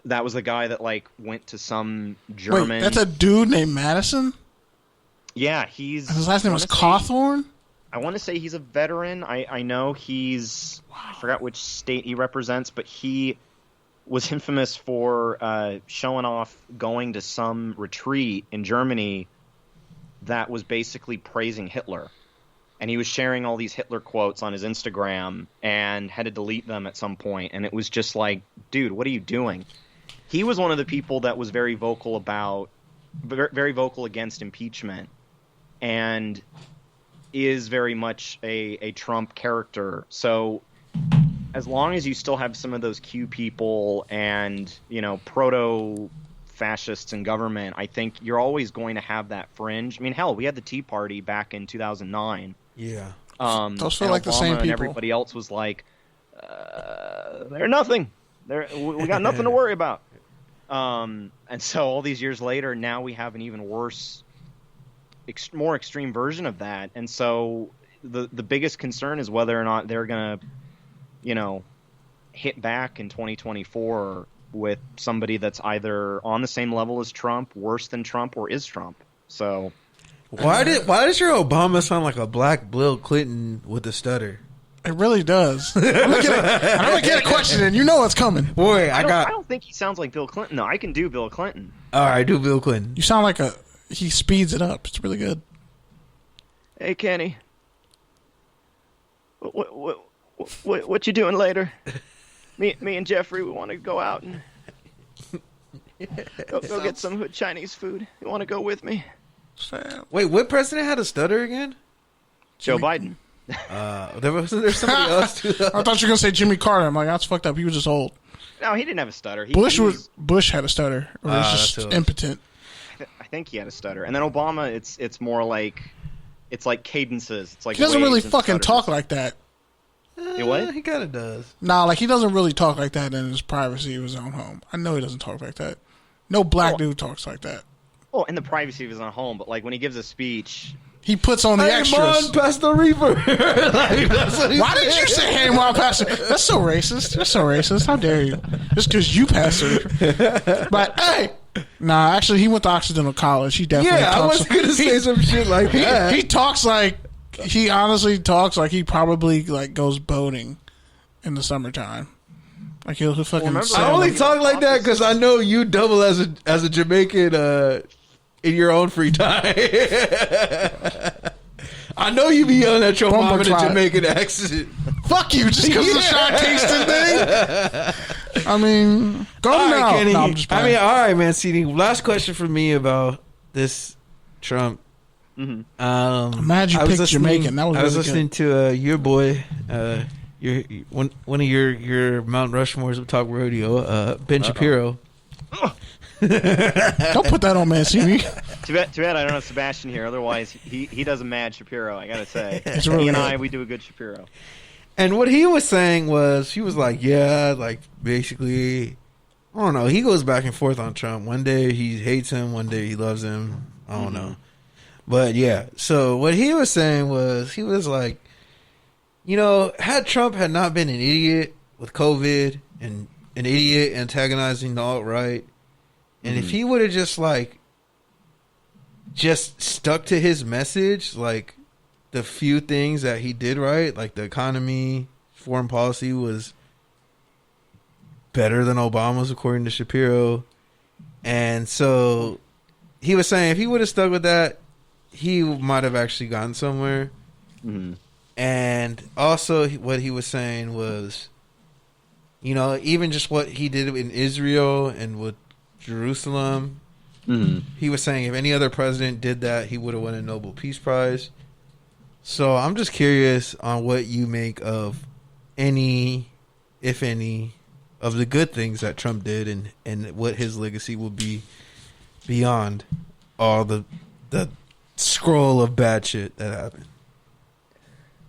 That was the guy that like went to some German. Wait, that's a dude named Madison? Yeah, his last name was Cawthorn? I want to say he's a veteran. I know he's... Wow. I forgot which state he represents, but he was infamous for showing off going to some retreat in Germany that was basically praising Hitler. And he was sharing all these Hitler quotes on his Instagram and had to delete them at some point. And it was just like, dude, what are you doing? He was one of the people that was very vocal against impeachment, and is very much a Trump character. So as long as you still have some of those Q people and, proto-fascists in government, I think you're always going to have that fringe. I mean, hell, we had the Tea Party back in 2009. Yeah. Those feel like Obama the same people. And everybody else was like, they're nothing. We got nothing to worry about. And so all these years later, now we have an even worse, more extreme version of that. And so the biggest concern is whether or not they're going to, hit back in 2024 with somebody that's either on the same level as Trump, worse than Trump, or is Trump. So why does your Obama sound like a black Bill Clinton with a stutter? It really does. I'm gonna get a question, and you know what's coming. Boy, I don't think he sounds like Bill Clinton. No, I can do Bill Clinton. All right, do Bill Clinton. You sound like he speeds it up. It's really good. Hey, Kenny. What you doing later? Me and Jeffrey, we want to go out and go get some Chinese food. You want to go with me? Wait, what president had a stutter again? Joe Biden. There somebody else too. I thought you were gonna say Jimmy Carter. I'm like, that's fucked up. He was just old. No, he didn't have a stutter. Bush had a stutter, or was just impotent. I think he had a stutter, and then Obama, it's more like it's like cadences. It's like he doesn't really fucking stutters. talk like that. What? He kind of does. Nah, like he doesn't really talk like that in his privacy of his own home. I know he doesn't talk like that. No black dude talks like that. Oh, in the privacy of his own home, but like when he gives a speech. He puts on the extras. Hey, Mon, Pastor Reaper. Why did you say, hey, Mon, Pastor? That's so racist. That's so racist. How dare you? Just because you pastor. But, hey. Nah, actually, he went to Occidental College. He definitely talks. I was going to say some shit like that. He talks like, he honestly talks like he probably like goes boating in the summertime. Like he'll fucking I only talk like that because I know you double as a Jamaican in your own free time. I know you be yelling at your mom in a Jamaican accent. Fuck you, just because of the Sean Kingston thing. I mean, go now. Kenny. No, I'm just all right, Mancini. Last question for me about this Trump. Mm-hmm. I'm mad you picked Jamaican. That was I was really listening to your boy, one of your Mount Rushmores of talk radio, Ben Shapiro. Don't put that on Mancini. Too bad I don't have Sebastian here. Otherwise, he does a mad Shapiro, I gotta say. Really he and I, we do a good Shapiro. And what he was saying was, he was like, yeah, like, basically, I don't know. He goes back and forth on Trump. One day he hates him. One day he loves him. I don't know. But, yeah. So, what he was saying was, he was like, had Trump had not been an idiot with COVID and an idiot antagonizing the alt-right, and if he would have just stuck to his message, like the few things that he did right, like the economy, foreign policy was better than Obama's, according to Shapiro. And so he was saying if he would have stuck with that, he might have actually gotten somewhere. Mm-hmm. And also what he was saying was, even just what he did in Israel and with Jerusalem, he was saying if any other president did that, he would have won a Nobel Peace Prize. So I'm just curious on what you make of any, if any, of the good things that Trump did and what his legacy will be beyond all the scroll of bad shit that happened.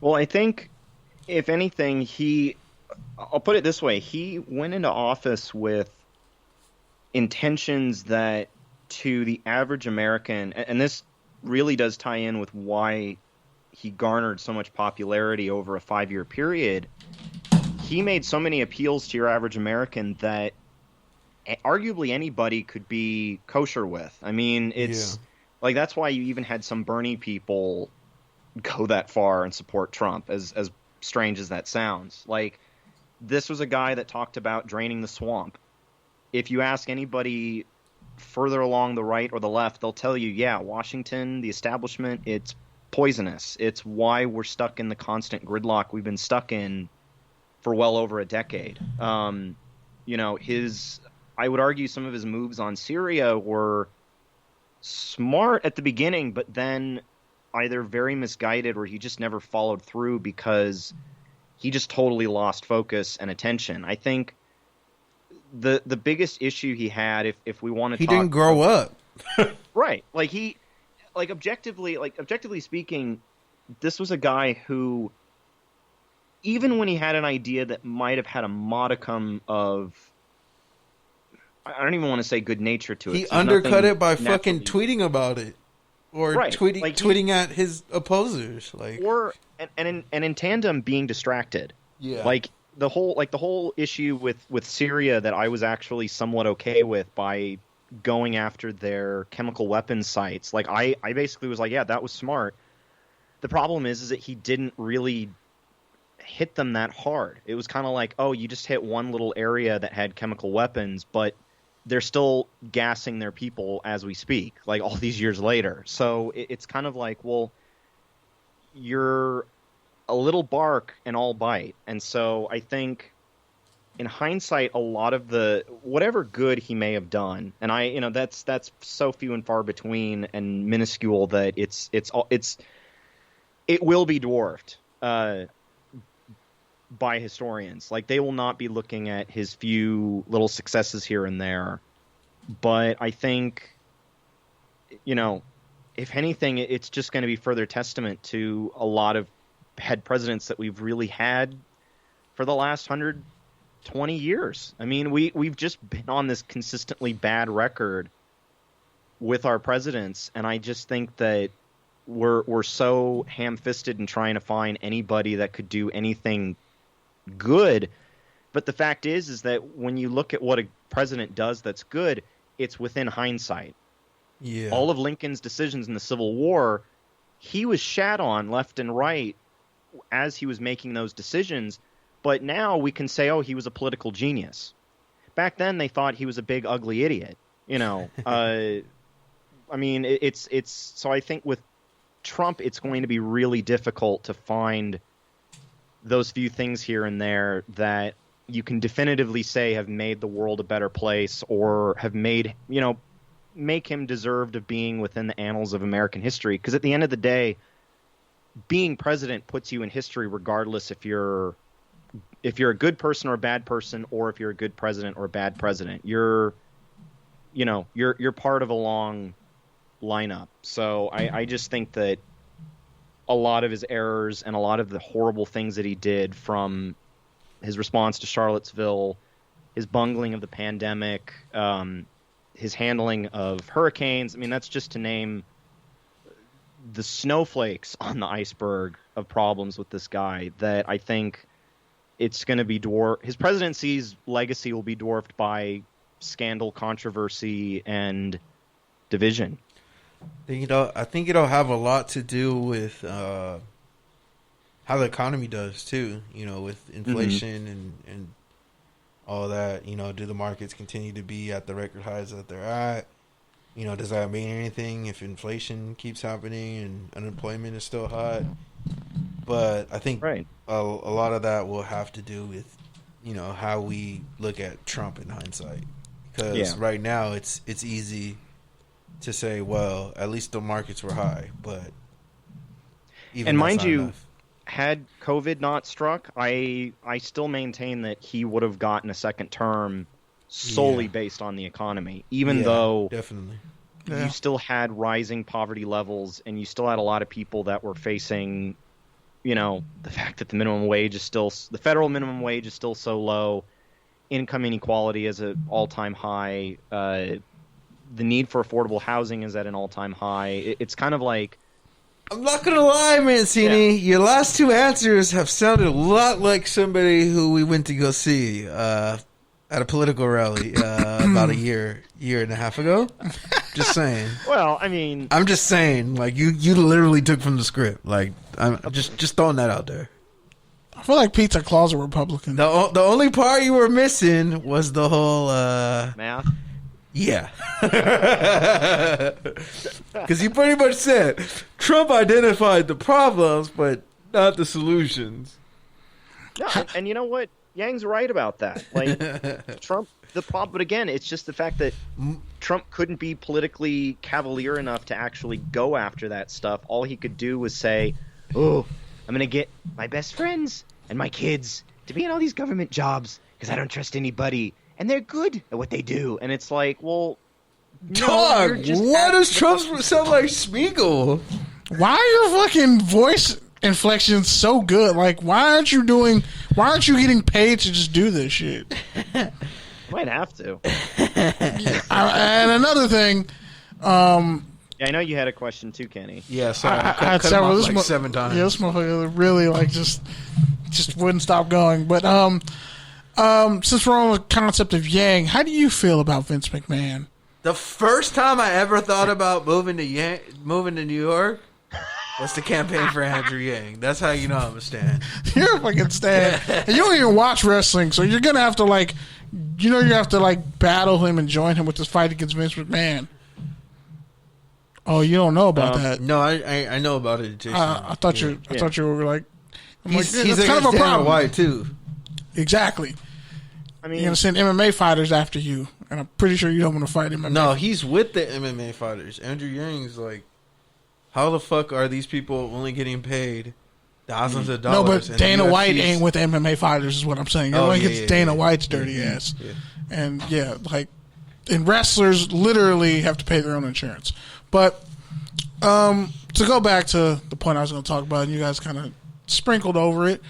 Well, I think, if anything, I'll put it this way, he went into office with intentions that, to the average American, and this really does tie in with why he garnered so much popularity over a 5-year period. He made so many appeals to your average American that arguably anybody could be kosher with. I mean, it's like that's why you even had some Bernie people go that far and support Trump, as strange as that sounds. Like, this was a guy that talked about draining the swamp. If you ask anybody further along the right or the left, they'll tell you, yeah, Washington, the establishment, it's poisonous. It's why we're stuck in the constant gridlock we've been stuck in for well over a decade. You know, I would argue some of his moves on Syria were smart at the beginning, but then either very misguided or he just never followed through because he just totally lost focus and attention. I think the biggest issue he had, if we want to he didn't grow up. Right. Objectively speaking, this was a guy who, even when he had an idea that might have had a modicum of, I don't even want to say good nature to it. He undercut it by fucking tweeting about it, or tweeting at his opposers, and in tandem being distracted. Yeah, like the whole issue with Syria that I was actually somewhat okay with by going after their chemical weapons sites. Like I basically was like, yeah, that was smart. The problem is that he didn't really hit them that hard. It was kind of like, oh, you just hit one little area that had chemical weapons, but they're still gassing their people as we speak, like all these years later. So it's kind of like, well, you're a little bark and all bite. And so I think in hindsight, a lot of the whatever good he may have done, and that's so few and far between and minuscule that it will be dwarfed by historians. Like, they will not be looking at his few little successes here and there. But I think, if anything, it's just going to be further testament to a lot of head presidents that we've really had for the last 120 years. I mean, we've just been on this consistently bad record with our presidents, and I just think that we're so ham-fisted in trying to find anybody that could do anything good. But the fact is that when you look at what a president does that's good, it's within hindsight. Yeah. All of Lincoln's decisions in the Civil War, he was shat on left and right as he was making those decisions. But now we can say, oh, he was a political genius. Back then, they thought he was a big, ugly idiot. I mean, it's so I think with Trump, it's going to be really difficult to find those few things here and there that you can definitively say have made the world a better place or have made, make him deserved of being within the annals of American history. Because at the end of the day, being president puts you in history regardless if you're a good person or a bad person, or if you're a good president or a bad president. You're part of a long lineup. So I just think that a lot of his errors and a lot of the horrible things that he did, from his response to Charlottesville, his bungling of the pandemic, his handling of hurricanes. I mean, that's just to name the snowflakes on the iceberg of problems with this guy that I think it's going to be his presidency's legacy will be dwarfed by scandal, controversy, and division. I think it'll have a lot to do with how the economy does too. With inflation and all that. Do the markets continue to be at the record highs that they're at? Does that mean anything if inflation keeps happening and unemployment is still high? But I think a lot of that will have to do with how we look at Trump in hindsight. Because right now it's easy to say, well, at least the markets were high, but even and mind you, had COVID not struck, I still maintain that he would have gotten a second term solely based on the economy, even though definitely you still had rising poverty levels and you still had a lot of people that were facing, the fact that the federal minimum wage is still so low, income inequality is at all-time high, the need for affordable housing is at an all-time high. It's kind of like... I'm not going to lie, Mancini. Your last two answers have sounded a lot like somebody who we went to go see at a political rally. about a year and a half ago. Just saying. Well, I mean, I'm just saying, like you literally took from the script. Like I'm just throwing that out there. I feel like Pete's a closet Republican. The only part you were missing was the whole math. Yeah. Because you pretty much said Trump identified the problems, but not the solutions. No, and you know what? Yang's right about that. Like, Trump, the problem, but again, it's just the fact that Trump couldn't be politically cavalier enough to actually go after that stuff. All he could do was say, oh, I'm going to get my best friends and my kids to be in all these government jobs because I don't trust anybody. And they're good at what they do. And it's like, well, no, dog, why does Trump sound like Spiegel? Why are your fucking voice inflections so good? Like, why aren't you getting paid to just do this shit? Might have to. And another thing, yeah, I know you had a question too, Kenny. Yeah, sorry, I had cut several. him off like 7 times. Yeah, this motherfucker really like just wouldn't stop going. But since we're on the concept of Yang, how do you feel about Vince McMahon? The first time I ever thought about moving to New York was to campaign for Andrew Yang. That's how you know I'm a stan. You're a fucking stan. And you don't even watch wrestling, so you're gonna have to you have to battle him and join him with this fight against Vince McMahon. Oh, you don't know about that? No, I know about it, Jason. I thought you were like. He's kind of a problem. White too. Exactly. I mean, you're gonna send MMA fighters after you, and I'm pretty sure you don't want to fight MMA. No, he's with the MMA fighters. Andrew Yang's like, how the fuck are these people only getting paid thousands of dollars? No, but Dana White ain't with MMA fighters, is what I'm saying. Everyone gets Dana White's dirty ass. Yeah. And and wrestlers literally have to pay their own insurance. But to go back to the point I was going to talk about, and you guys kind of sprinkled over it.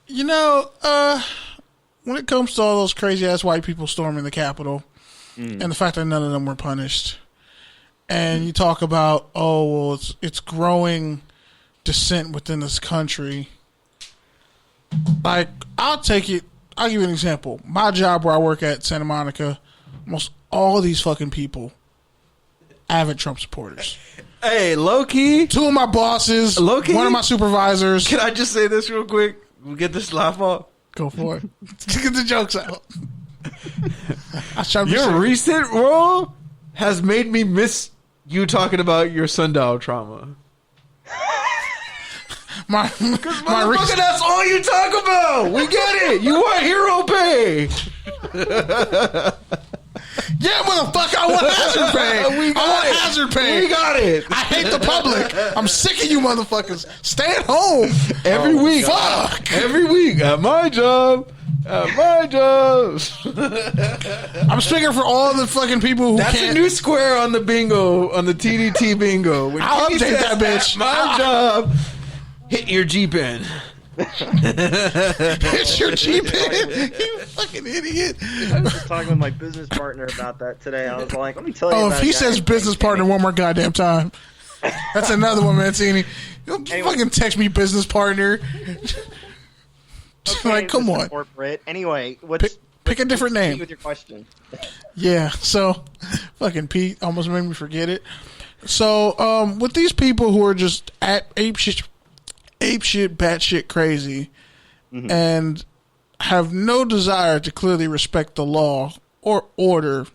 When it comes to all those crazy ass white people storming the Capitol, and the fact that none of them were punished, and you talk about, it's growing dissent within this country. Like, I'll give you an example. My job where I work at Santa Monica, almost all of these fucking people avid Trump supporters. Hey, low key. 2 of my bosses, low key, one of my supervisors. Can I just say this real quick? We'll get this laugh off. Go for it. Get the jokes out. Your recent role has made me miss you talking about your sundial trauma. Motherfucker, that's all you talk about. We get it. You want hero pay. Yeah, motherfucker, I want hazard pay. I want hazard pay. We got it. I hate the public. I'm sick of you motherfuckers. Stay at home. Every week. Fuck. Every week. At my job. At my job. I'm speaking for all the fucking people who That's a new square on the bingo, on the TDT bingo. When I'll Kenny update says, that bitch. At my job. Hit your Jeep in. Hit your Jeep in. You fucking idiot. I was just talking with my business partner about that today. I was like, let me tell you about if he says business partner one more goddamn time, that's another one, Mancini. You fucking text me business partner. Okay, like, come on. Corporate. Anyway, pick a different name. With your question. Yeah, so fucking Pete almost made me forget it. So, with these people who are just ape shit, batshit crazy, and have no desire to clearly respect the law or order,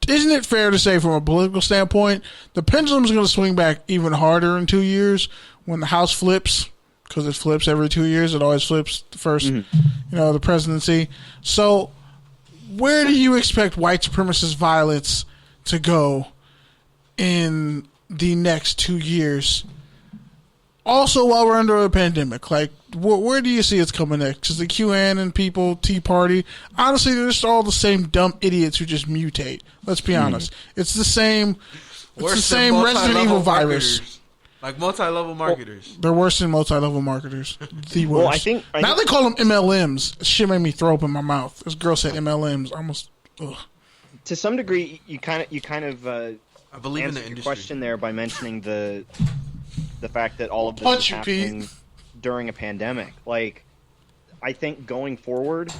isn't it fair to say, from a political standpoint, the pendulum is going to swing back even harder in 2 years when the House flips? Because it flips every 2 years. It always flips the first, the presidency. So, where do you expect white supremacist violence to go in the next 2 years? Also, while we're under a pandemic, like, where do you see it's coming next? Because the QAnon people, Tea Party, honestly, they're just all the same dumb idiots who just mutate. Let's be honest. It's the same. It's the same Resident Evil virus. Like multi-level marketers. They're worse than multi-level marketers. The worst. Well, I think now they call them MLMs. Shit made me throw up in my mouth. This girl said MLMs. Almost. Ugh. To some degree, you kind of I believe in the answered your industry. question there by mentioning the fact that all of this is happening during a pandemic. Like, I think going forward,